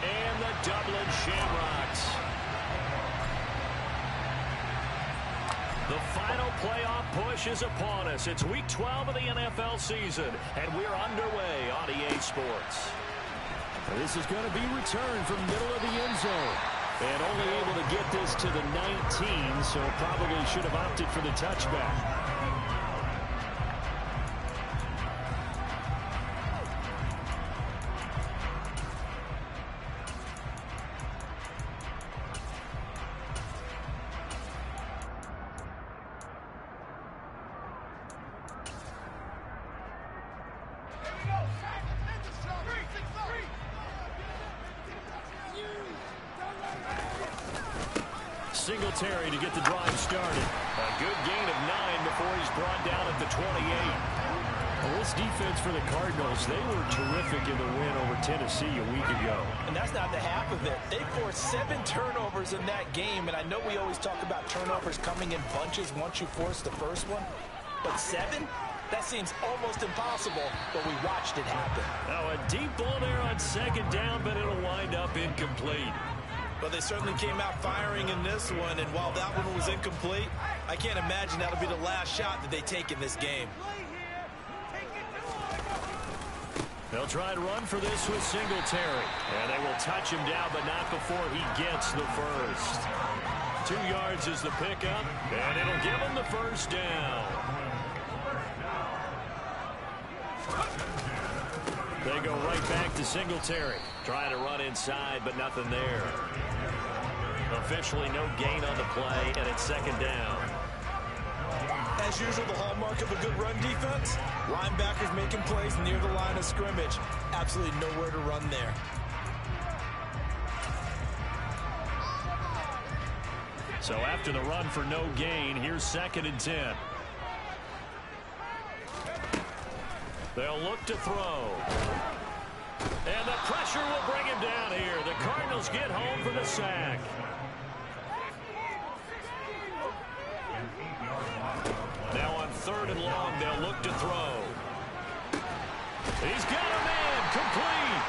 And the Dublin Shamrocks. The final playoff push is upon us. It's Week 12 of the NFL season, and we're underway on EA Sports. This is going to be returned from middle of the end zone. And only able to get this to the 19, so probably should have opted for the touchback. Singletary to get the drive started. A good gain of 9 before he's brought down at the 28. Well, this defense for the Cardinals, they were terrific in the win over Tennessee a week ago. And that's not the half of it. They forced 7 turnovers in that game, and I know we always talk about turnovers coming in bunches once you force the first one, but 7? That seems almost impossible, but we watched it happen. Now a deep ball there on second down, but it'll wind up incomplete. But they certainly came out firing in this one, and while that one was incomplete, I can't imagine that'll be the last shot that they take in this game. They'll try to run for this with Singletary. And they will touch him down, but not before he gets the first. 2 yards is the pickup, and it'll give him the first down. They go right back to Singletary. Trying to run inside, but nothing there. Officially no gain on the play, and it's second down. As usual, the hallmark of a good run defense, linebackers making plays near the line of scrimmage. Absolutely nowhere to run there. So after the run for no gain, here's 2nd and 10. They'll look to throw. And the pressure will bring him down here. The Cardinals get home for the sack. Now on 3rd and long, they'll look to throw. He's got a man, complete.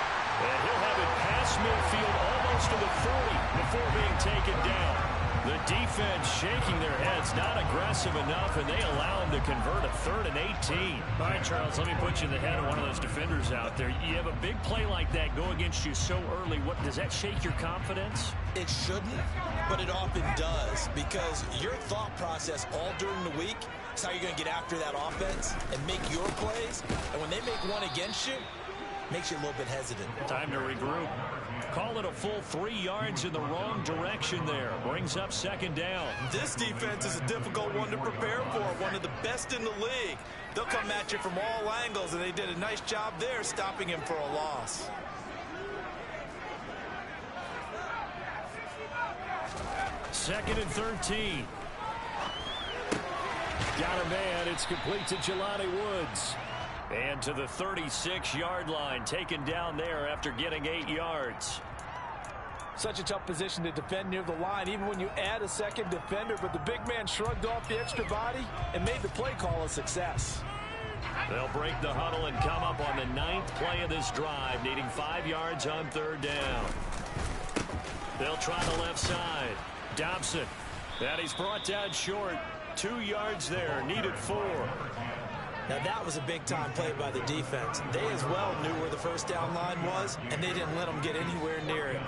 And he'll have it past midfield almost to the 40 before being taken down. The defense shaking their heads, not aggressive enough, and they allow him to convert a 3rd and 18. All right, Charles, let me put you in the head of one of those defenders out there. You have a big play like that go against you so early. What does that shake your confidence? It shouldn't, but it often does, because your thought process all during the week is how you're going to get after that offense and make your plays. And when they make one against you, it makes you a little bit hesitant. Time to regroup. Call it a full 3 yards in the wrong direction there. Brings up 2nd down. This defense is a difficult one to prepare for. One of the best in the league. They'll come at you from all angles, and they did a nice job there stopping him for a loss. Second and 13. Got a man. It's complete to Jelani Woods. And to the 36-yard line, taken down there after getting 8 yards. Such a tough position to defend near the line, even when you add a second defender, but the big man shrugged off the extra body and made the play call a success. They'll break the huddle and come up on the 9th play of this drive, needing 5 yards on 3rd down. They'll try the left side. Dobson. And he's brought down short. 2 yards there, needed 4. Now that was a big-time play by the defense. They as well knew where the first down line was, and they didn't let them get anywhere near it.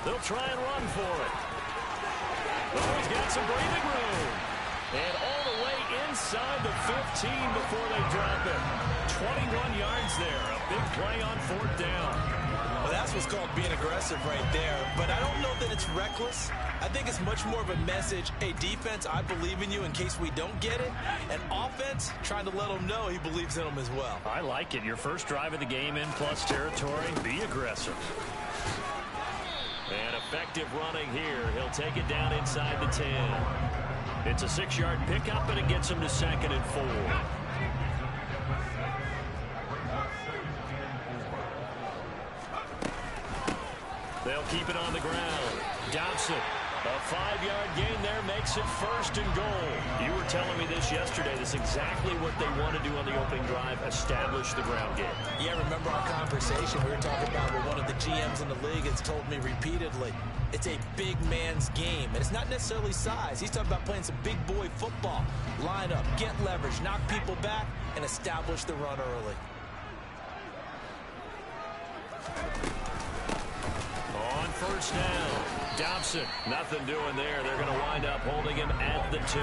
They'll try and run for it. Oh, he's got some breathing room. And all the way inside the 15 before they drop it. 21 yards there. A big play on 4th down. Well, that's what's called being aggressive right there. But I don't know that it's reckless. I think it's much more of a message. Hey, defense, I believe in you in case we don't get it. And offense, trying to let them know he believes in them as well. I like it. Your first drive of the game in plus territory. Be aggressive. And effective running here. He'll take it down inside the 10. It's a 6-yard pickup, and it gets him to 2nd and 4. They'll keep it on the ground. Dobson, a 5-yard gain there makes it 1st and goal. You were telling me this yesterday. This is exactly what they want to do on the opening drive, establish the ground game. Yeah, remember our conversation? We were talking about what one of the GMs in the league has told me repeatedly. It's a big man's game, and it's not necessarily size. He's talking about playing some big boy football. Line up, get leverage, knock people back, and establish the run early. On 1st down, Dobson, nothing doing there. They're going to wind up holding him at the 2.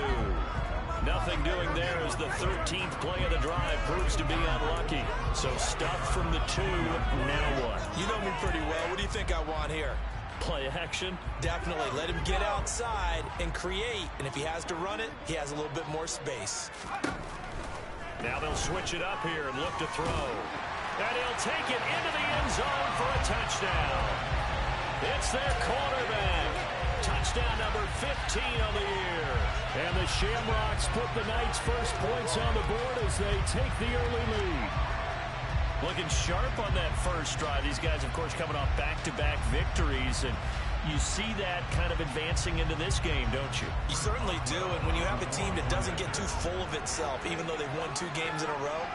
Nothing doing there as the 13th play of the drive proves to be unlucky. So stuff from the 2, now what? You know me pretty well. What do you think I want here? Play action? Definitely. Let him get outside and create. And if he has to run it, he has a little bit more space. Now they'll switch it up here and look to throw. And he'll take it into the end zone for a touchdown. It's their quarterback. Touchdown number 15 on the year. And the Shamrocks put the Knights' first points on the board as they take the early lead. Looking sharp on that first drive. These guys, of course, coming off back-to-back victories. And you see that kind of advancing into this game, don't you? You certainly do. And when you have a team that doesn't get too full of itself, even though they've won 2 games in a row,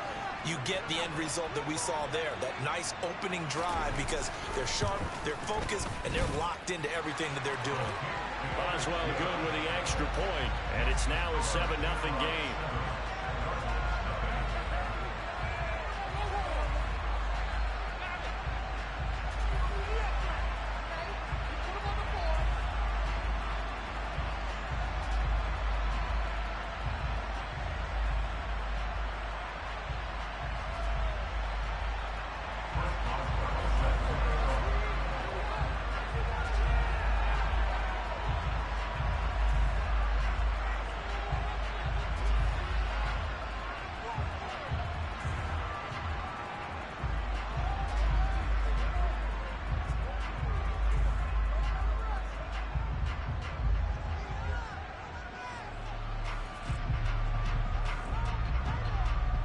you get the end result that we saw there, that nice opening drive, because they're sharp, they're focused, and they're locked into everything that they're doing. Boswell good with the extra point, and it's now a 7-0 game.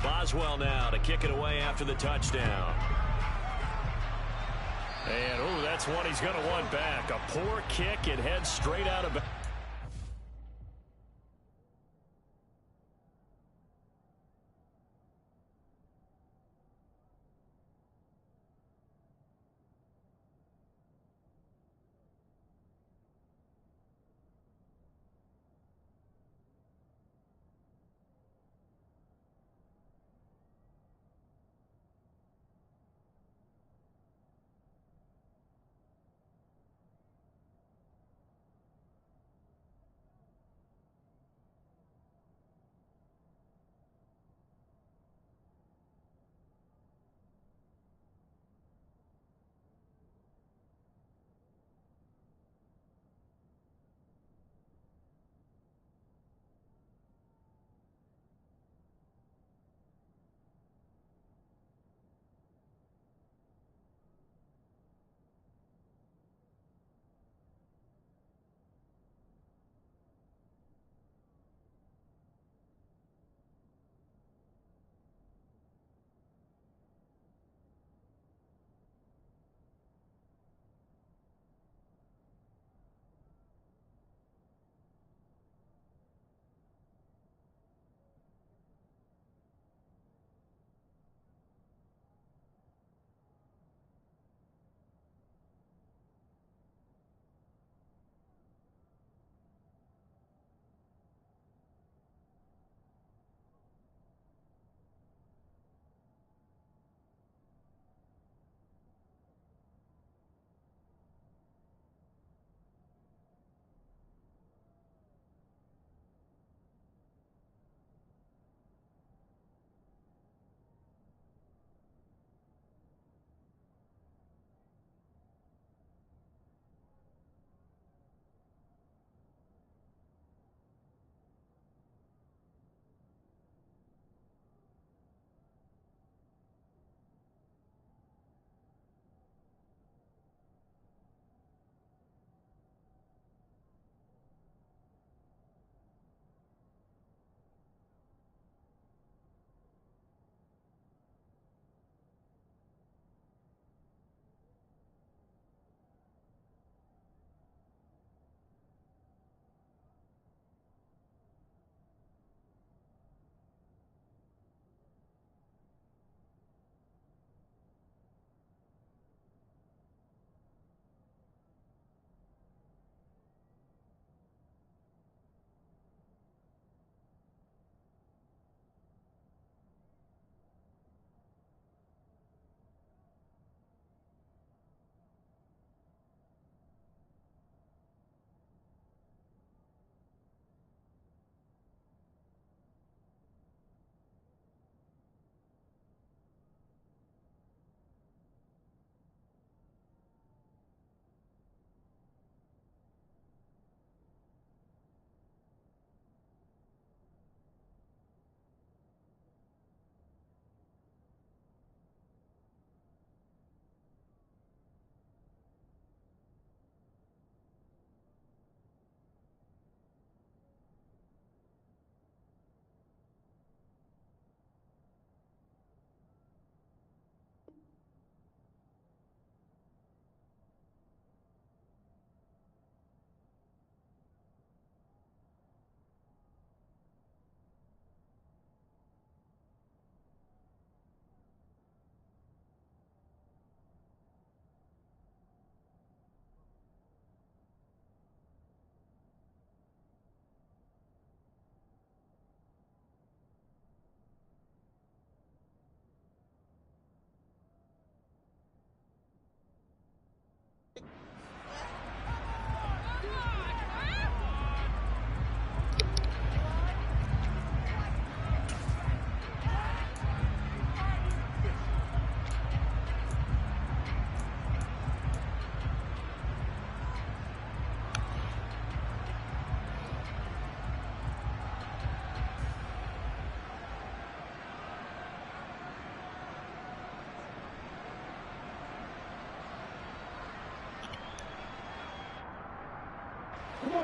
Boswell now to kick it away after the touchdown. And, oh, that's one he's going to want back. A poor kick. It heads straight out of bounds.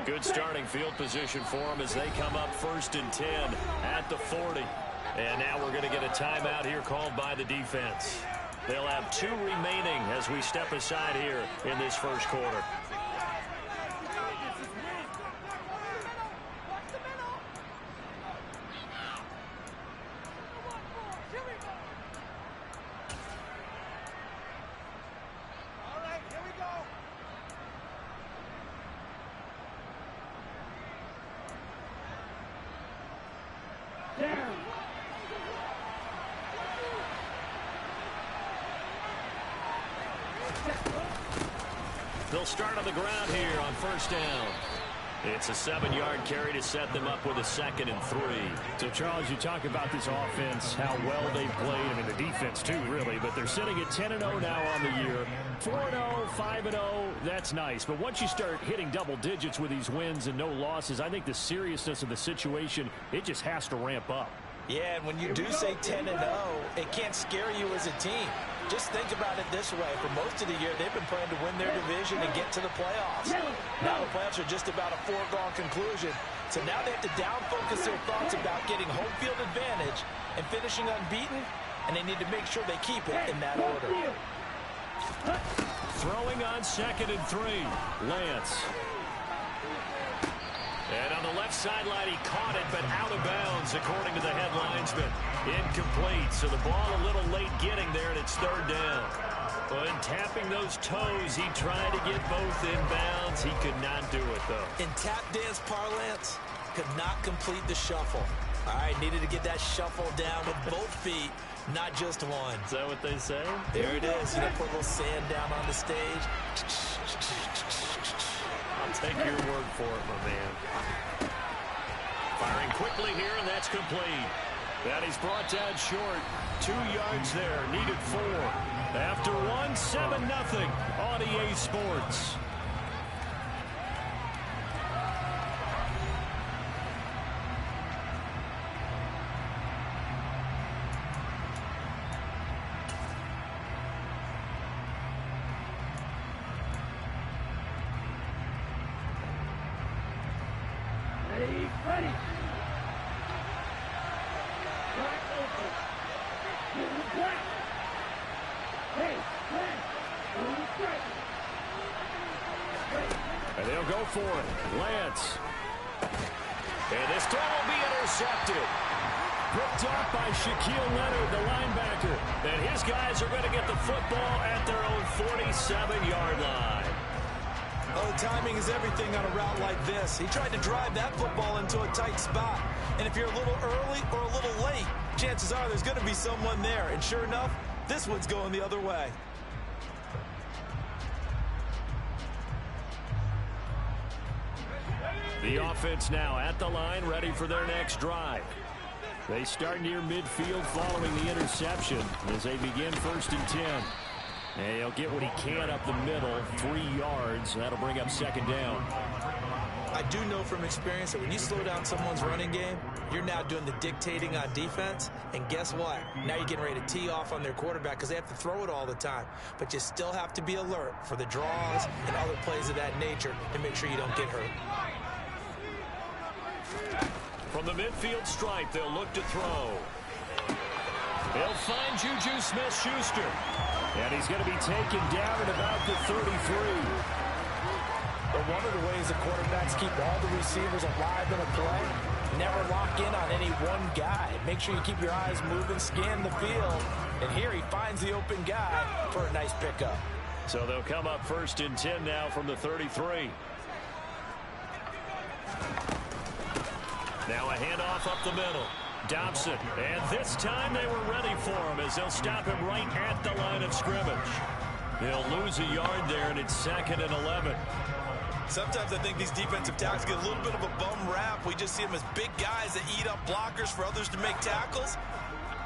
Good starting field position for them as they come up 1st and 10 at the 40. And now we're going to get a timeout here called by the defense. They'll have 2 remaining as we step aside here in this first quarter. They'll start on the ground here on 1st down. It's a 7-yard carry to set them up with a 2nd and 3. So, Charles, you talk about this offense, how well they've played. I mean, the defense, too, really. But they're sitting at 10-0 now on the year. 4-0, 5-0, that's nice. But once you start hitting double digits with these wins and no losses, I think the seriousness of the situation, it just has to ramp up. Yeah, and when you do say 10-0, it can't scare you as a team. Just think about it this way. For most of the year, they've been playing to win their division and get to the playoffs. Now the playoffs are just about a foregone conclusion. So now they have to down-focus their thoughts about getting home field advantage and finishing unbeaten, and they need to make sure they keep it in that order. Throwing on 2nd and 3. Lance. And on the left sideline, he caught it, but out of bounds, according to the head linesman. Incomplete, so the ball a little late getting there, and it's 3rd down. But in tapping those toes, he tried to get both inbounds. He could not do it, though. In tap dance parlance, could not complete the shuffle. All right, needed to get that shuffle down with both feet, not just one. Is that what they say? There it is. You know, put a little sand down on the stage. I'll take your word for it, my man. Firing quickly here, and that's complete. That is brought down short. 2 yards there, needed 4. After 1, 7-0 on EA Sports. Ready. And they'll go for it. Lance. And this throw will be intercepted. Picked off by Shaquille Leonard, the linebacker. And his guys are going to get the football at their own 47-yard line. Oh, timing is everything on a route like this. He tried to drive that football into a tight spot. And if you're a little early or a little late, chances are there's going to be someone there. And sure enough, this one's going the other way. The offense now at the line, ready for their next drive. They start near midfield following the interception as they begin 1st and 10. And he'll get what he can up the middle, 3 yards. That'll bring up 2nd down. I do know from experience that when you slow down someone's running game, you're now doing the dictating on defense. And guess what? Now you're getting ready to tee off on their quarterback because they have to throw it all the time. But you still have to be alert for the draws and other plays of that nature to make sure you don't get hurt. From the midfield stripe, they'll look to throw. They'll find Juju Smith-Schuster. And he's going to be taken down at about the 33. But one of the ways the quarterbacks keep all the receivers alive in a play, never lock in on any one guy. Make sure you keep your eyes moving, scan the field. And here he finds the open guy for a nice pickup. So they'll come up 1st and 10 now from the 33. Now a handoff up the middle. Dobson, and this time they were ready for him as they'll stop him right at the line of scrimmage. They'll lose a yard there, and it's 2nd and 11. Sometimes I think these defensive tackles get a little bit of a bum rap. We just see them as big guys that eat up blockers for others to make tackles.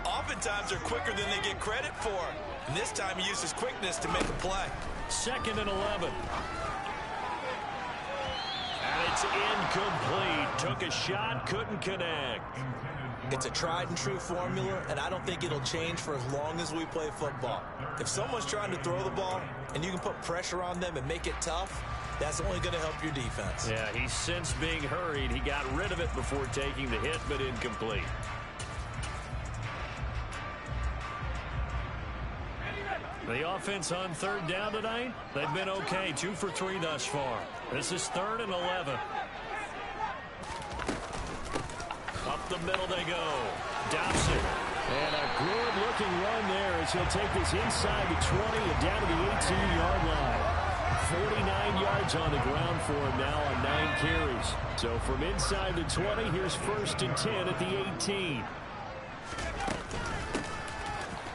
Oftentimes they're quicker than they get credit for. And this time he used his quickness to make a play. 2nd and 11. And it's incomplete. Took a shot, couldn't connect. It's a tried and true formula, and I don't think it'll change for as long as we play football. If someone's trying to throw the ball and you can put pressure on them and make it tough, That's only going to help your defense. Yeah, he's since being hurried. He got rid of it before taking the hit, but incomplete. The offense on third down tonight, they've been okay. 2 for 3 thus far. This is 3rd and 11. Up the middle they go. Dobson. And a good-looking run there as he'll take this inside the 20 and down to the 18-yard line. 49 yards on the ground for him now on 9 carries. So from inside the 20, here's 1st and 10 at the 18.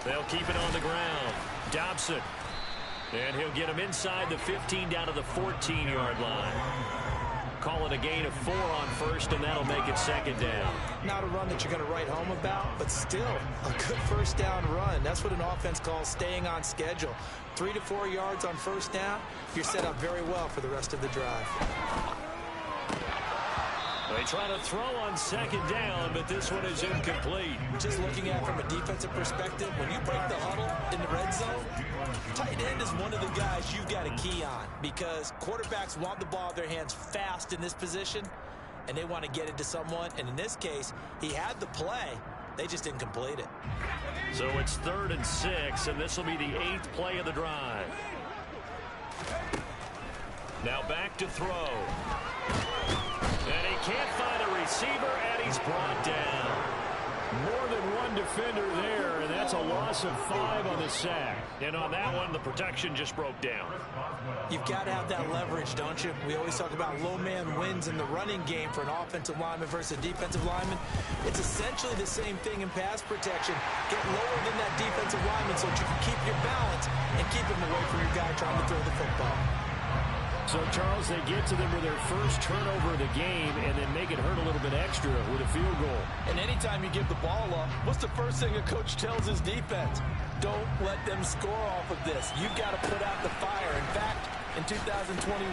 They'll keep it on the ground. Dobson. And he'll get him inside the 15 down to the 14-yard line. Call it a gain of 4 on 1st, and that'll make it 2nd down. Not a run that you're going to write home about, but still a good 1st down run. That's what an offense calls staying on schedule. 3 to 4 yards on 1st down, you're set up very well for the rest of the drive. They try to throw on 2nd down, but this one is incomplete. Just looking at it from a defensive perspective, when you break the huddle in the red zone, tight end is one of the guys you've got to key on because quarterbacks want the ball in their hands fast in this position, and they want to get it to someone. And in this case, he had the play. They just didn't complete it. So it's 3rd and 6, and this will be the 8th play of the drive. Now back to throw. And he can't find a receiver, and he's brought down. More than one defender there, and that's a loss of 5 on the sack. And on that one, the protection just broke down. You've got to have that leverage, don't you? We always talk about low man wins in the running game for an offensive lineman versus a defensive lineman. It's essentially the same thing in pass protection. Get lower than that defensive lineman so that you can keep your balance and keep him away from your guy trying to throw the football. So, Charles, they get to them with their first turnover of the game and then make it hurt a little bit extra with a field goal. And anytime you give the ball up, what's the first thing a coach tells his defense? Don't let them score off of this. You've got to put out the fire. In fact, in 2021,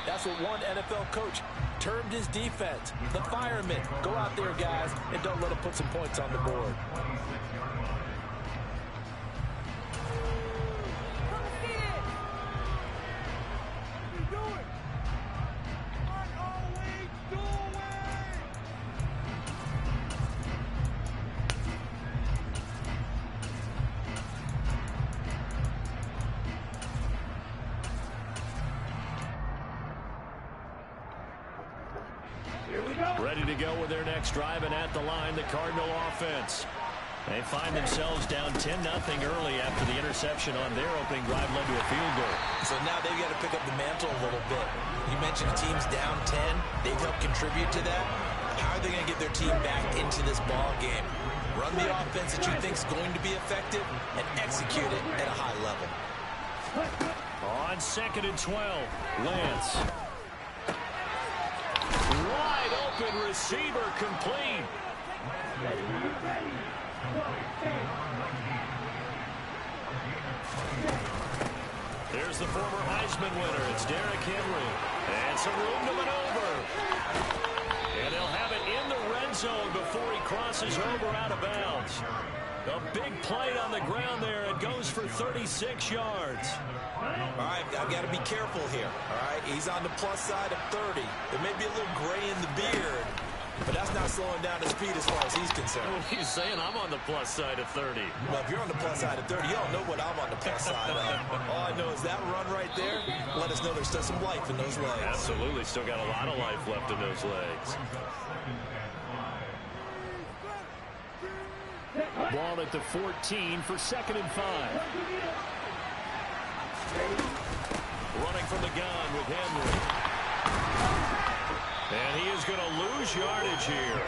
that's what one NFL coach termed his defense. The firemen. Go out there, guys, and don't let them put some points on the board. Ready to go with their next drive, and at the line, the Cardinal offense. They find themselves down 10-0 early after the interception on their opening drive led to a field goal. So now they've got to pick up the mantle a little bit. You mentioned teams down 10. They've helped contribute to that. How are they going to get their team back into this ball game? Run the offense that you think is going to be effective and execute it at a high level. On 2nd and 12, Lance. Wide open receiver complete. There's the former Heisman winner. It's Derrick Henry. And some room to maneuver. And they'll have it in the red zone before he crosses over out of bounds. A big play on the ground there. It goes for 36 yards. All right, I've got to be careful here. All right, he's on the plus side of 30. There may be a little gray in the beard, but that's not slowing down his speed as far as he's concerned. What are you saying? I'm on the plus side of 30. Well, if you're on the plus side of 30, you don't know what I'm on the plus side of. All I know is that run right there let us know there's still some life in those legs. Absolutely. Still got a lot of life left in those legs. Ball at the 14 for 2nd and 5. Running from the gun with Henry. And he is going to lose yardage here.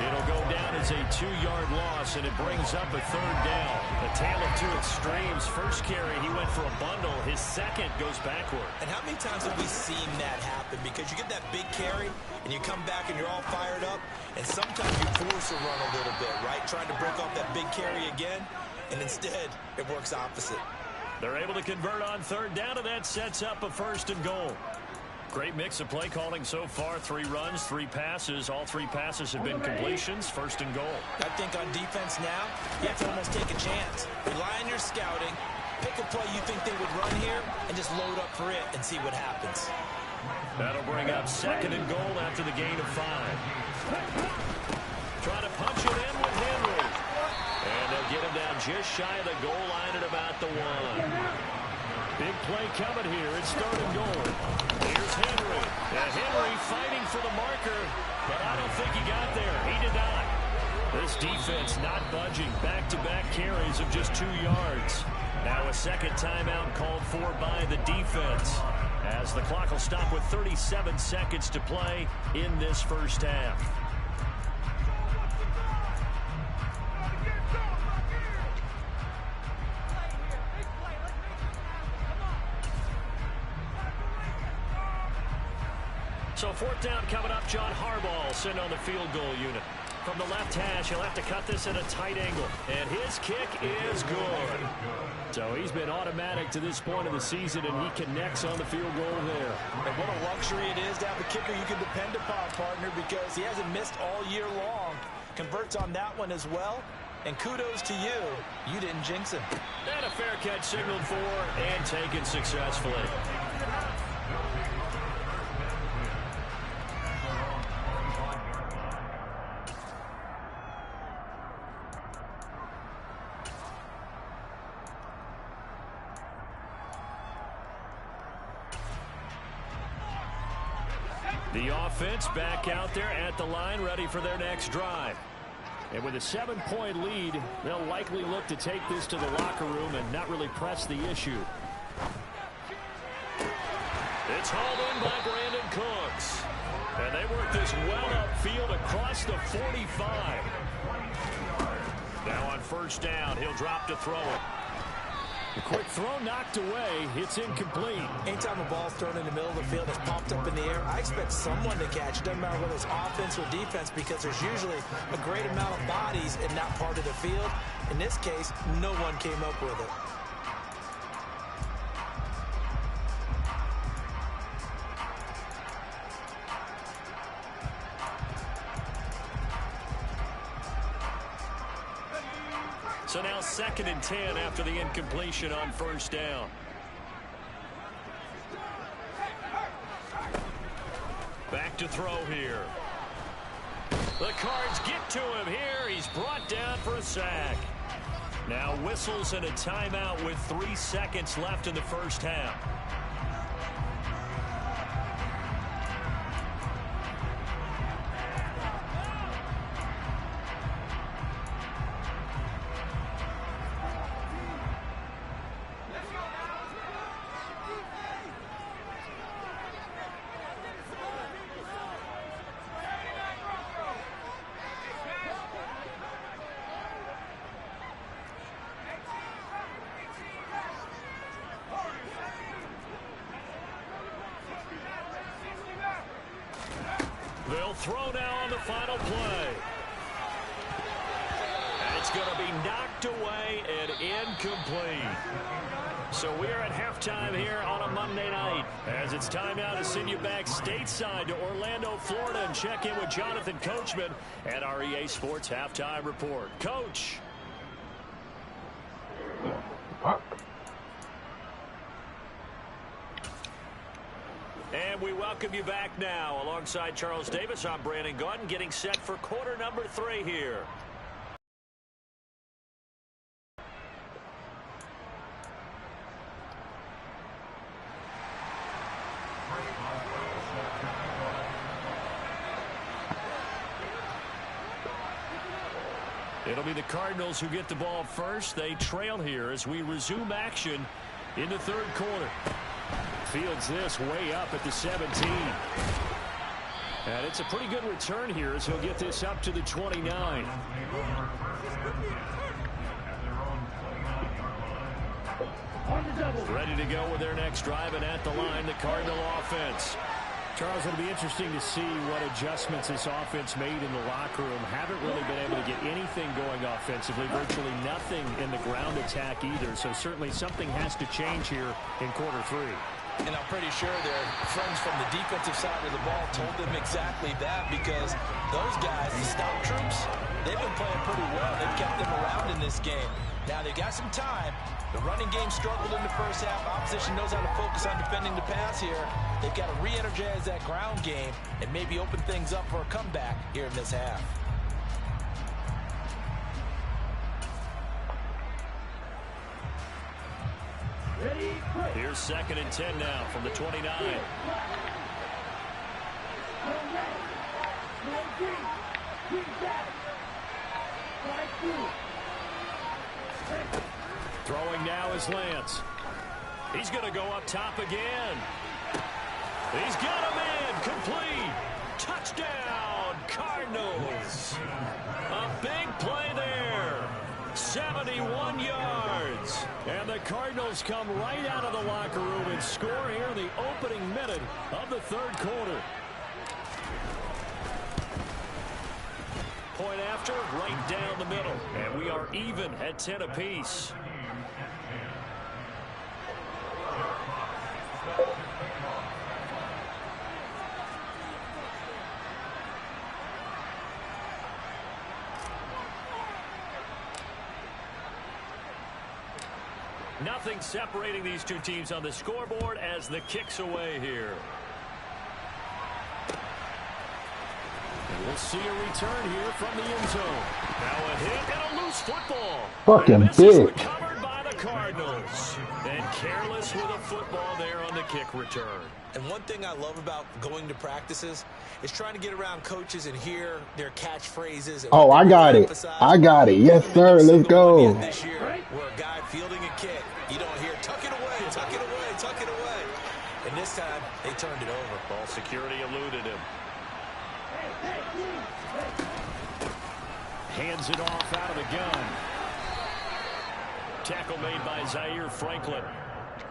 It'll go down as a 2-yard loss, and it brings up a 3rd down. A tale of 2 extremes. First carry, he went for a bundle. His second goes backward. And how many times have we seen that happen? Because you get that big carry, and you come back and you're all fired up, and sometimes you force a run a little bit, right? Trying to break off that big carry again, and instead it works opposite. They're able to convert on 3rd down, and that sets up a 1st and goal. Great mix of play calling so far. 3 runs, 3 passes. All 3 passes have been completions. 1st and goal. I think on defense now, you have to almost take a chance. Rely on your scouting. Pick a play you think they would run here and just load up for it and see what happens. That'll bring up 2nd and goal after the gain of 5. Trying to punch it in with Henry. And they'll get him down just shy of the goal line at about the 1. Big play coming here. It's 3rd and goal. Here's Henry. And Henry fighting for the marker, but I don't think he got there. He did not. This defense not budging. Back-to-back carries of just 2 yards. Now a second timeout called for by the defense, as the clock will stop with 37 seconds to play in this first half. So 4th down coming up. John Harbaugh sent on the field goal unit. From the left hash, he'll have to cut this at a tight angle. And his kick is good. So he's been automatic to this point of the season, and he connects on the field goal there. And what a luxury it is to have a kicker you can depend upon, partner, because he hasn't missed all year long. Converts on that one as well. And kudos to you. You didn't jinx him. And a fair catch signaled for and taken successfully. The offense back out there at the line, ready for their next drive. And with a 7-point lead, they'll likely look to take this to the locker room and not really press the issue. It's hauled in by Brandon Cooks. And they work this well upfield across the 45. Now on 1st down, he'll drop to throw it. A quick throw knocked away. It's incomplete. Anytime a ball's thrown in the middle of the field, it's popped up in the air, I expect someone to catch it. Doesn't matter whether it's offense or defense, because there's usually a great amount of bodies in that part of the field. In this case, no one came up with it. So now 2nd and 10 after the incompletion on 1st down. Back to throw here. The Cards get to him here. He's brought down for a sack. Now whistles and a timeout with 3 seconds left in the first half. They'll throw now on the final play. And it's going to be knocked away and incomplete. So we are at halftime here on a Monday night, as it's time now to send you back stateside to Orlando, Florida, and check in with Jonathan Coachman at our EA Sports Halftime Report. Coach. And we welcome you back now. Alongside Charles Davis, I'm Brandon Gaudin, getting set for quarter number 3 here. It'll be the Cardinals who get the ball first. They trail here as we resume action in the 3rd quarter. Fields this way up at the 17. And it's a pretty good return here as he'll get this up to the 29. Ready to go with their next drive, and at the line, the Cardinal offense. Charles, it'll be interesting to see what adjustments this offense made in the locker room. Haven't really been able to get anything going offensively, virtually nothing in the ground attack either. So certainly something has to change here in quarter 3. And I'm pretty sure their friends from the defensive side of the ball told them exactly that, because those guys, the stout troops, They've been playing pretty well. They've kept them around in this game. Now, they've got some time. The running game struggled in the first half. Opposition knows how to focus on defending the pass here. They've got to re-energize that ground game and maybe open things up for a comeback here in this half. Here's 2nd and 10 now from the 29. Throwing now is Lance. He's going to go up top again. He's got a man. Complete. Touchdown, Cardinals. A big play there. 71 yards. And the Cardinals come right out of the locker room and score here in the opening minute of the 3rd quarter. Point after, right down the middle. And we are even at 10 apiece. Nothing separating these two teams on the scoreboard as the kick's away here. And we'll see a return here from the end zone. Now a hit and a loose football. Fucking and this is big. recovered by the Cardinals. And careless with a football there on the kick return. And one thing I love about going to practices is trying to get around coaches and hear their catchphrases. Oh, I got it. I got it. Yes, sir. Let's go. This year, where a guy fielding a kick, you don't hear tuck it away, tuck it away, tuck it away. And this time, they turned it over. Ball security eluded him. Hands it off out of the gun. Tackle made by Zaire Franklin.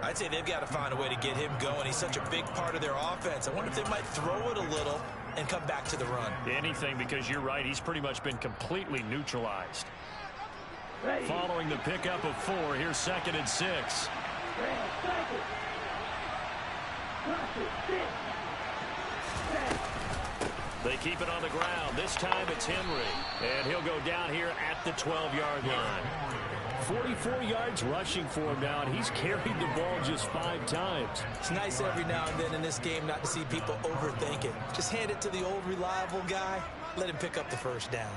I'd say they've got to find a way to get him going. He's such a big part of their offense. I wonder if they might throw it a little and come back to the run. Anything, because you're right. He's pretty much been completely neutralized. Following the pickup of 4, here's 2nd and 6. They keep it on the ground. This time it's Henry. And he'll go down here at the 12-yard line. 44 yards rushing for him now, and he's carried the ball just 5 times. It's nice every now and then in this game not to see people overthink it. Just hand it to the old reliable guy. Let him pick up the first down.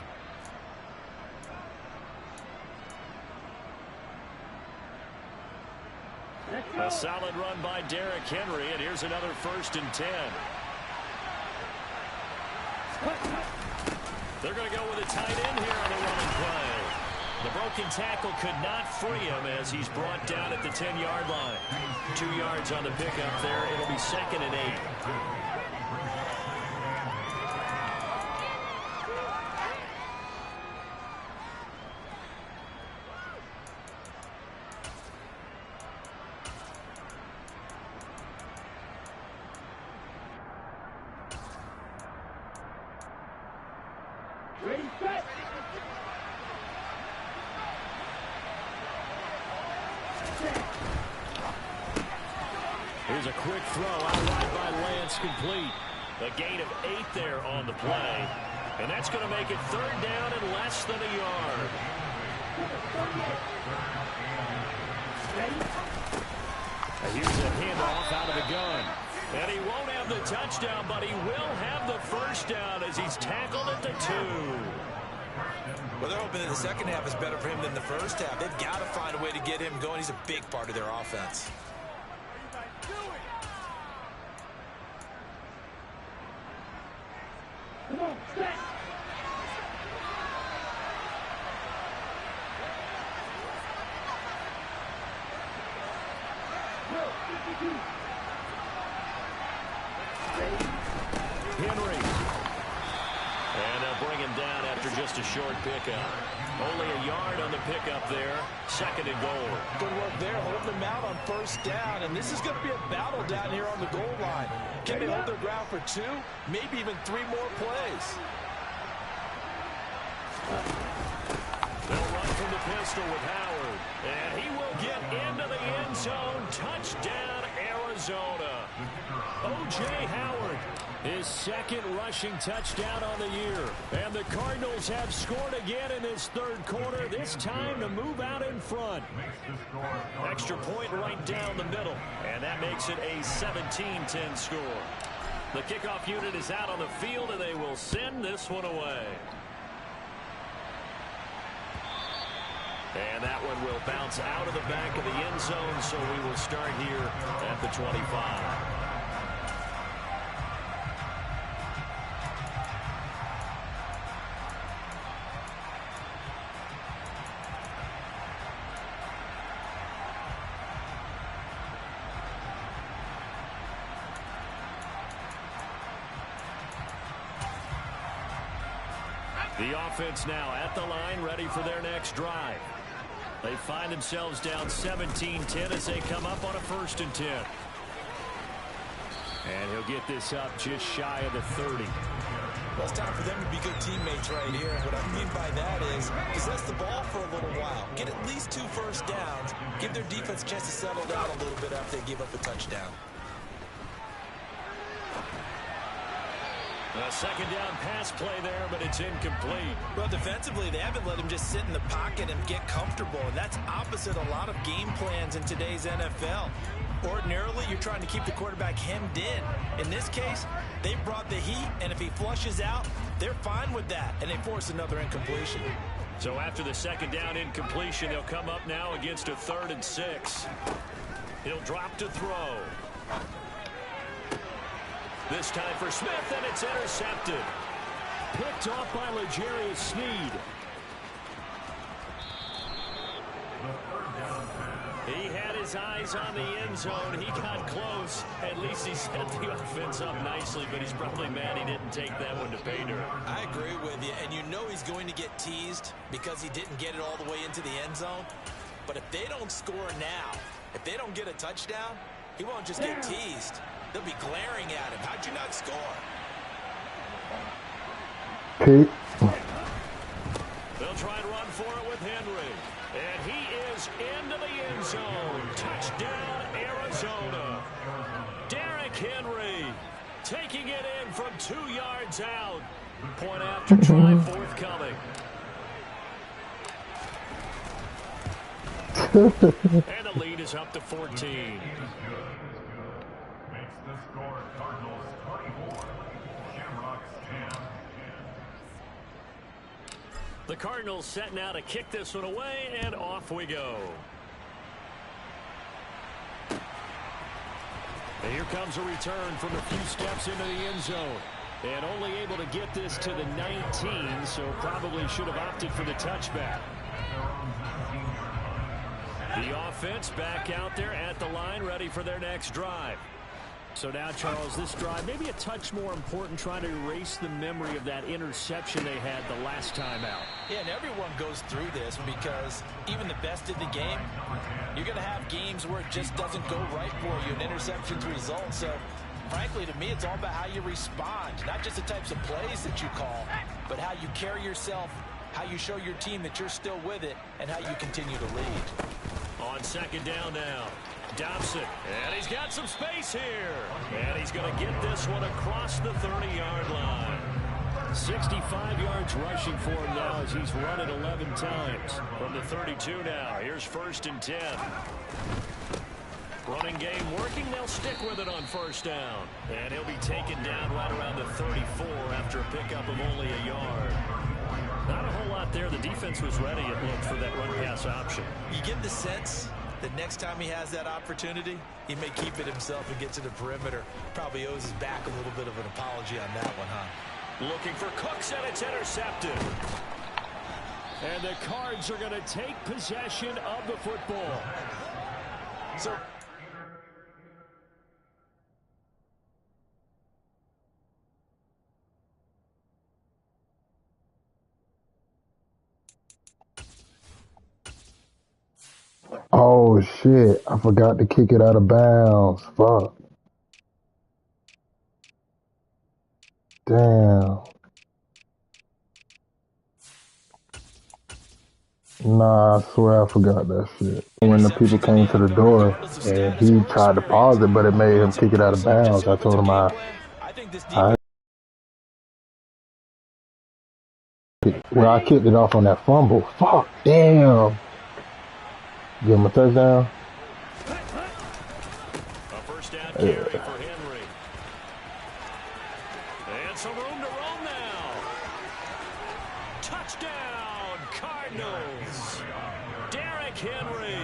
A solid run by Derrick Henry, and here's another 1st and 10. They're going to go with a tight end here on the running play. The broken tackle could not free him as he's brought down at the 10-yard line. 2 yards on the pickup there. It'll be 2nd and 8. Ready, set. Here's a quick throw out wide by Lance, complete. A gain of 8 there on the play. And that's going to make it 3rd down and less than a yard. Here's a handoff out of the gun. And he won't have the touchdown, but he will have the first down as he's tackled at the 2. Well, they're hoping that the second half is better for him than the first half. They've got to find a way to get him going. He's a big part of their offense. Come on, set. Henry. And they'll bring him down after just a short pickup. Only a yard on the pickup there. 2nd and goal. Good work there, holding them out on 1st down. And this is going to be a battle down here on the goal line. Can they hold their ground for 2, maybe even 3 more plays? They'll run from the pistol with Howard. And he will get into the end zone. Touchdown, Arizona. O.J. Howard His second rushing touchdown on the year. And the Cardinals have scored again in this third quarter, this time to move out in front. Extra point right down the middle, and that makes it a 17-10 score. The kickoff unit is out on the field, and they will send this one away. And that one will bounce out of the back of the end zone, so we will start here at the 25. The offense now at the line, ready for their next drive. They find themselves down 17-10 as they come up on a 1st and 10. And he'll get this up just shy of the 30. Well, it's time for them to be good teammates right here. What I mean by that is possess the ball for a little while. Get at least 2 first downs. Give their defense a chance to settle down a little bit after they give up a touchdown. A second down pass play there, but it's incomplete. Well, defensively, they haven't let him just sit in the pocket and get comfortable, and that's opposite a lot of game plans in today's NFL. Ordinarily, you're trying to keep the quarterback hemmed in. In this case, they brought the heat, and if he flushes out, they're fine with that, and they force another incompletion. So after the second down incompletion, they'll come up now against a 3rd and 6. He'll drop to throw. This time for Smith, and it's intercepted. Picked off by L'Jarius Sneed. He had his eyes on the end zone. He got close. At least he set the offense up nicely, but he's probably mad he didn't take that one to pay dirt. I agree with you, and you know he's going to get teased because he didn't get it all the way into the end zone. But if they don't score now, if they don't get a touchdown, he won't just get teased. They'll be glaring at him. How'd you not score? Pete. They'll try and run for it with Henry. And he is into the end zone. Touchdown, Arizona. Derrick Henry taking it in from 2 yards out. Point after try forthcoming. And the lead is up to 14. The Cardinals set now to kick this one away, and off we go. And here comes a return from a few steps into the end zone. And only able to get this to the 19, so probably should have opted for the touchback. The offense back out there at the line, ready for their next drive. So now, Charles, this drive maybe a touch more important, trying to erase the memory of that interception they had the last time out. Yeah, and everyone goes through this because even the best in the game, you're going to have games where it just doesn't go right for you, and interceptions result. So, frankly, to me, it's all about how you respond, not just the types of plays that you call, but how you carry yourself, how you show your team that you're still with it, and how you continue to lead. On second down now. Dobson, and he's got some space here. And he's going to get this one across the 30-yard line. 65 yards rushing for him now as he's run it 11 times. From the 32 now, here's 1st and 10. Running game working, they'll stick with it on 1st down. And he'll be taken down right around the 34 after a pickup of only a yard. Not a whole lot there. The defense was ready, it looked, for that run-pass option. You get the sense that next time he has that opportunity, he may keep it himself and get to the perimeter. Probably owes his back a little bit of an apology on that one, huh? Looking for Cooks, and it's intercepted. And the Cards are going to take possession of the football. So Oh shit, I forgot to kick it out of bounds. Fuck. Damn. Nah, I swear I forgot that shit. When the people came to the door and he tried to pause it, but it made him kick it out of bounds. I told him I this defense. I kicked it off on that fumble. Fuck, damn. Give him a touchdown. A first down carry for Henry. And some room to roam now. Touchdown, Cardinals. Derrick Henry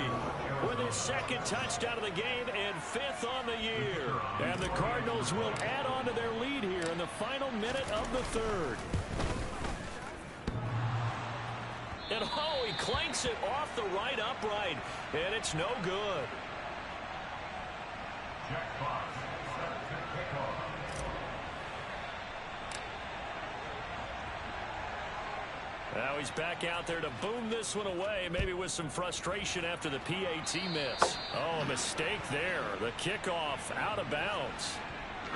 with his second touchdown of the game and 5th on the year. And the Cardinals will add on to their lead here in the final minute of the 3rd. And oh, he clanks it off the right upright, and it's no good. Now he's back out there to boom this one away, maybe with some frustration after the PAT miss. Oh, a mistake there. The kickoff out of bounds.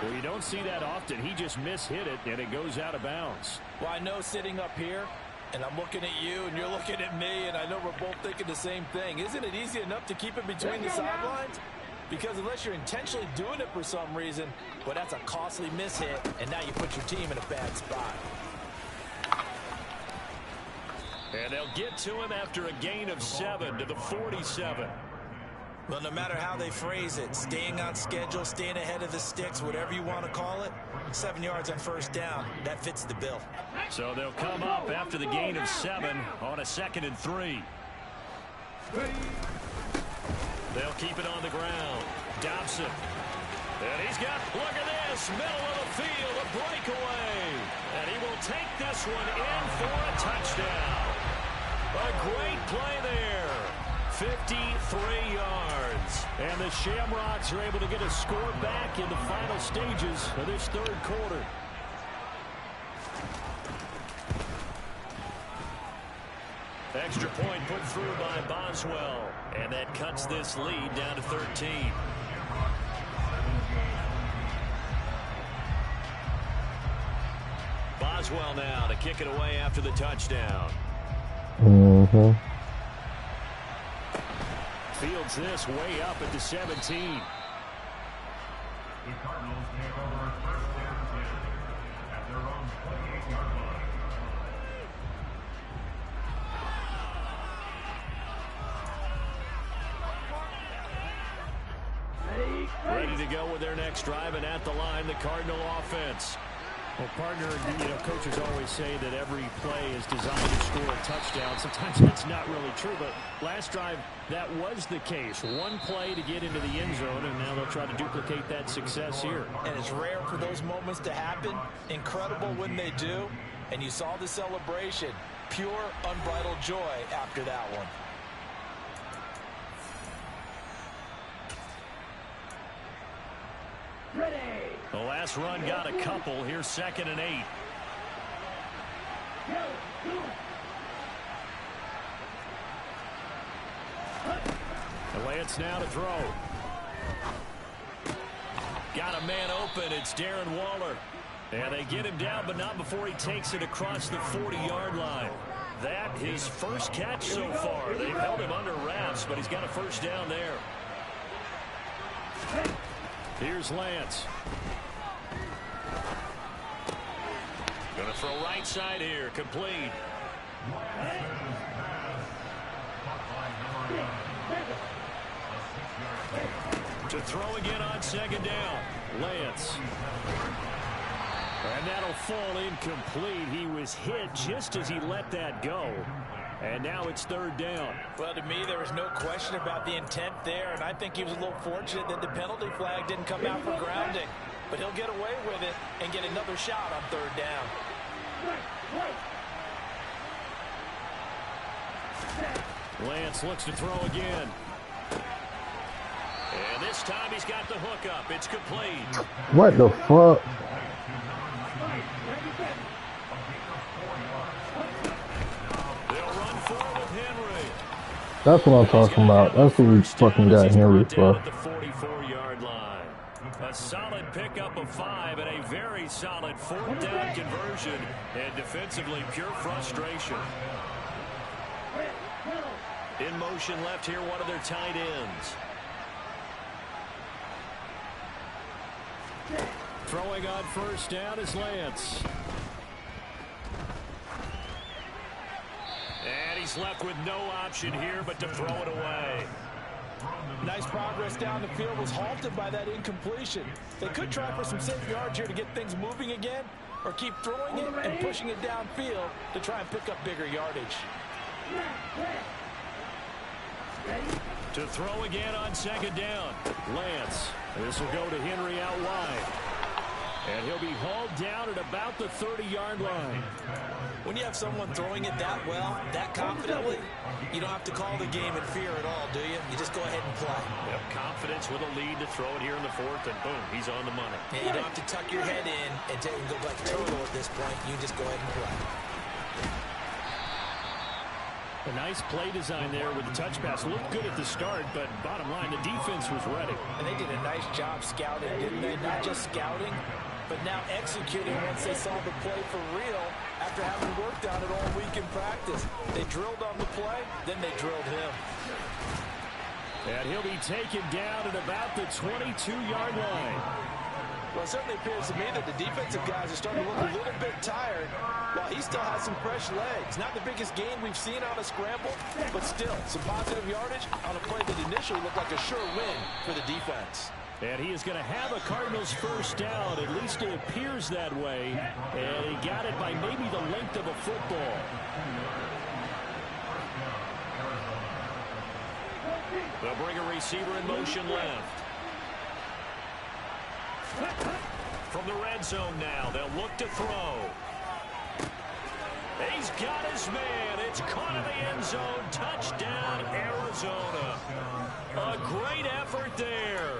Well, you don't see that often. He just mishit it, and it goes out of bounds. Well, I know sitting up here, and I'm looking at you, and you're looking at me, and I know we're both thinking the same thing. Isn't it easy enough to keep it between the sidelines? Because unless you're intentionally doing it for some reason, well, that's a costly mishit, and now you put your team in a bad spot. And they'll get to him after a gain of 7 to the 47. Well, no matter how they phrase it, staying on schedule, staying ahead of the sticks, whatever you want to call it, 7 yards on first down, that fits the bill. So they'll come up after the gain of 7 on a 2nd and 3. They'll keep it on the ground. Dobson. And he's got, look at this, middle of the field, a breakaway. And he will take this one in for a touchdown. A great play there. 53 yards. And the Shamrocks are able to get a score back in the final stages of this 3rd quarter. Extra point put through by Boswell. And that cuts this lead down to 13. Boswell now to kick it away after the touchdown. Fields this way up at the 17. The Cardinals take over 1st and 10 at their own 28-yard line. Ready to go with their next drive, and at the line, the Cardinal offense. Well, partner, coaches always say that every play is designed to score a touchdown. Sometimes that's not really true, but last drive, that was the case. One play to get into the end zone, and now they'll try to duplicate that success here. And it's rare for those moments to happen. Incredible when they do. And you saw the celebration. Pure, unbridled joy after that one. Ready. The last run got a couple. Here's 2nd and 8. The Lance now to throw. Got a man open. It's Darren Waller. And they get him down, but not before he takes it across the 40-yard line. That his first catch so far. They've held him under wraps, but he's got a first down there. Here's Lance. Going to throw right side here. Complete. To throw again on 2nd down. Lance. And that'll fall incomplete. He was hit just as he let that go. And now it's 3rd down. Well, to me, there was no question about the intent there, and I think he was a little fortunate that the penalty flag didn't come out for grounding. But he'll get away with it and get another shot on 3rd down. Lance looks to throw again. And this time he's got the hook up. It's complete. What the fuck? They'll run forward with Henry. That's what I'm talking about. That's what we fucking got Henry for. At the 44-yard line. A solid pickup of 5 and a very solid 4th down conversion. And defensively, pure frustration. In motion left here, one of their tight ends. Throwing on first down is Lance. And he's left with no option here but to throw it away. Nice progress down the field, was halted by that incompletion. They could try for some safe yards here to get things moving again, or keep throwing it and pushing it downfield to try and pick up bigger yardage. To throw again on second down. Lance. This will go to Henry out wide. And he'll be hauled down at about the 30-yard line. When you have someone throwing it that well, that confidently, you don't have to call the game in fear at all, do you? You just go ahead and play. Yep, confidence with a lead to throw it here in the fourth, and boom, he's on the money. Yeah, you don't have to tuck your head in and take and go like turtle at this point. You just go ahead and play. A nice play design there with the touch pass. Looked good at the start, but bottom line, the defense was ready. And they did a nice job scouting, didn't they? Not just scouting, but now executing once they saw the play for real after having worked on it all week in practice. They drilled on the play, then they drilled him. And he'll be taken down at about the 22-yard line. Well, it certainly appears to me that the defensive guys are starting to look a little bit tired while he still has some fresh legs. Not the biggest gain we've seen on a scramble, but still some positive yardage on a play that initially looked like a sure win for the defense. And he is going to have a Cardinals first down. At least it appears that way. And he got it by maybe the length of a football. They'll bring a receiver in motion left. From the red zone now, they'll look to throw. He's got his man. It's caught in the end zone. Touchdown, Arizona. A great effort there.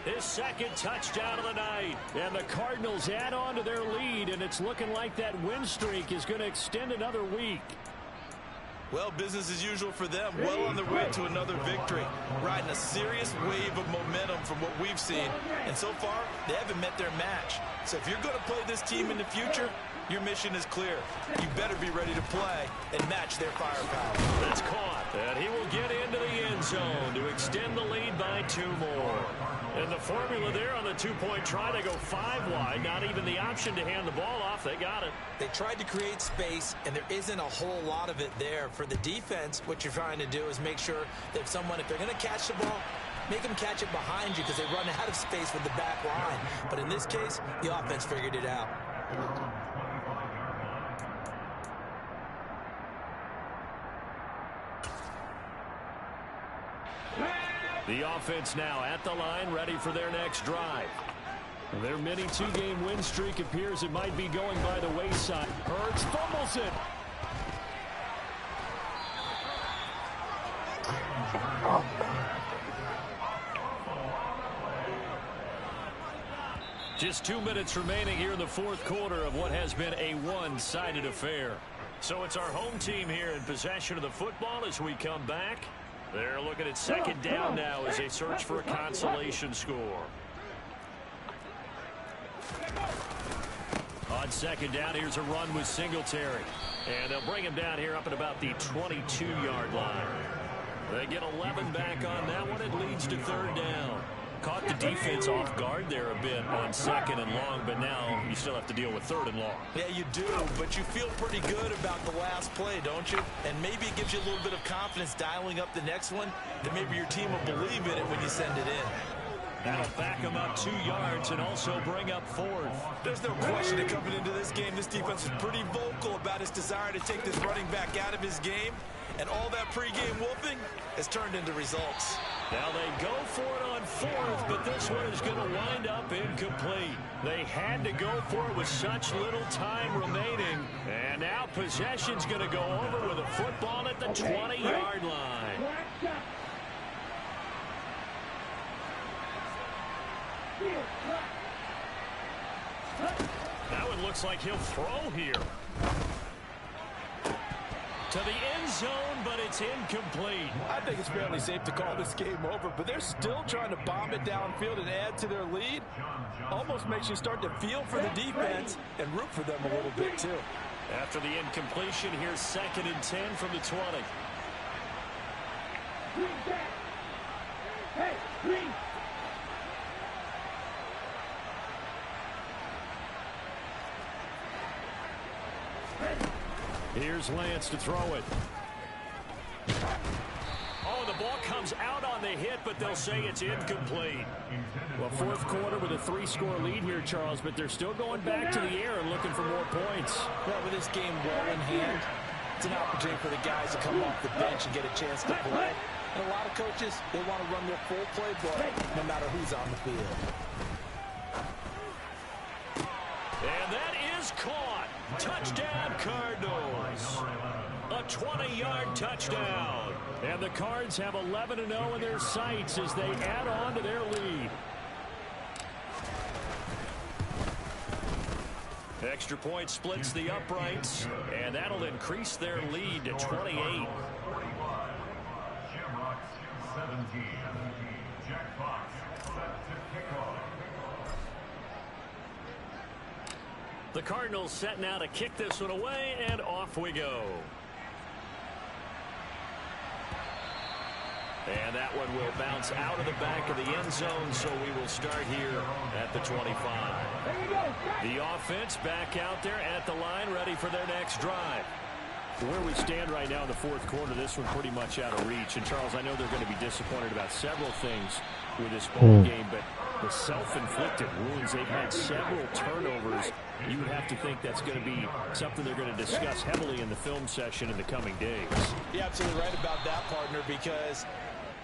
His second touchdown of the night. And the Cardinals add on to their lead, and it's looking like that win streak is going to extend another week. Well, business as usual for them. Well on their way to another victory. Riding a serious wave of momentum from what we've seen. And so far, they haven't met their match. So if you're going to play this team in the future, your mission is clear. You better be ready to play and match their firepower. That's caught. And he will get into the end zone to extend the lead by 2 more. And the formula there on the two-point try to go 5 wide. Not even the option to hand the ball off. They got it. They tried to create space, and there isn't a whole lot of it there. For the defense, what you're trying to do is make sure that if they're going to catch the ball, make them catch it behind you because they run out of space with the back line. But in this case, the offense figured it out. The offense now at the line, ready for their next drive. Their mini 2-game win streak appears it might be going by the wayside. Hurts fumbles it. Just 2 minutes remaining here in the fourth quarter of what has been a one-sided affair. So it's our home team here in possession of the football as we come back. They're looking at second down now as they search for a consolation score. On second down, here's a run with Singletary. And they'll bring him down here up at about the 22-yard line. They get 11 back on that one. It leads to third down. Caught the defense off guard there a bit on second and long, but now you still have to deal with third and long. Yeah, you do, but you feel pretty good about the last play, don't you? And maybe it gives you a little bit of confidence dialing up the next one, that maybe your team will believe in it when you send it in. That'll back him up 2 yards and also bring up fourth. There's no question that coming into this game, this defense is pretty vocal about its desire to take this running back out of his game. And all that pregame wolfing has turned into results. Now they go for it on fourth, but this one is going to wind up incomplete. They had to go for it with such little time remaining. And now possession's going to go over with a football at the 20-yard line. Now it looks like he'll throw here. To the end zone, but it's incomplete. I think it's fairly safe to call this game over, but they're still trying to bomb it downfield and add to their lead. Almost makes you start to feel for the defense and root for them a little bit, too. After the incompletion, here's 2nd and 10 from the 20. Here's Lance to throw it. Oh, the ball comes out on the hit, but they'll say it's incomplete. Well, fourth quarter with a 3-score lead here, Charles, but they're still going back to the air and looking for more points. Well, with this game well in hand, it's an opportunity for the guys to come off the bench and get a chance to play. And a lot of coaches, they want to run their full playbook no matter who's on the field. And that is caught. Touchdown, Cardinals. A 20-yard touchdown. And the Cards have 11-0 in their sights as they add on to their lead. Extra point splits the uprights, and that'll increase their lead to 28. Shamrocks 17. Jack Fox set to kick off. The Cardinals set now to kick this one away, and off we go. And that one will bounce out of the back of the end zone, so we will start here at the 25. The offense back out there at the line, ready for their next drive. Where we stand right now in the fourth quarter, this one pretty much out of reach. And, Charles, I know they're going to be disappointed about several things with this ball game, but the self-inflicted wounds, they've had several turnovers. You would have to think that's going to be something they're going to discuss heavily in the film session in the coming days. You're absolutely right about that, partner, because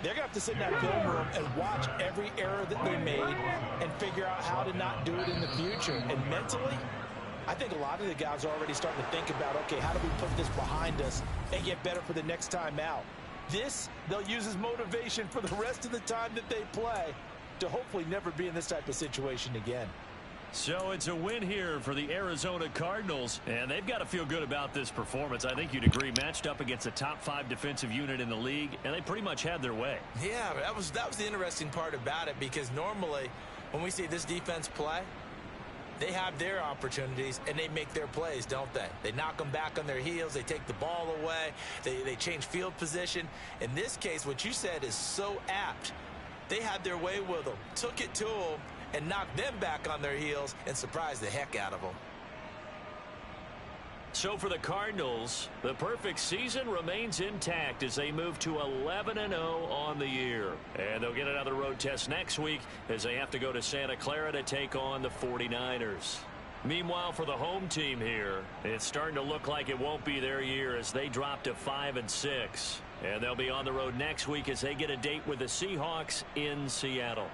they're going to have to sit in that film room and watch every error that they made and figure out how to not do it in the future. And mentally, I think a lot of the guys are already starting to think about, okay, how do we put this behind us and get better for the next time out? This, they'll use as motivation for the rest of the time that they play to hopefully never be in this type of situation again. So it's a win here for the Arizona Cardinals, and they've got to feel good about this performance. I think you'd agree, matched up against a top-5 defensive unit in the league, and they pretty much had their way. Yeah, that was the interesting part about it, because normally when we see this defense play, they have their opportunities and they make their plays, don't they? They knock them back on their heels. They take the ball away. They change field position. In this case, what you said is so apt. They had their way with them, took it to them, and knocked them back on their heels and surprised the heck out of them. So for the Cardinals, the perfect season remains intact as they move to 11-0 on the year. And they'll get another road test next week as they have to go to Santa Clara to take on the 49ers. Meanwhile, for the home team here, it's starting to look like it won't be their year as they drop to 5-6. And they'll be on the road next week as they get a date with the Seahawks in Seattle.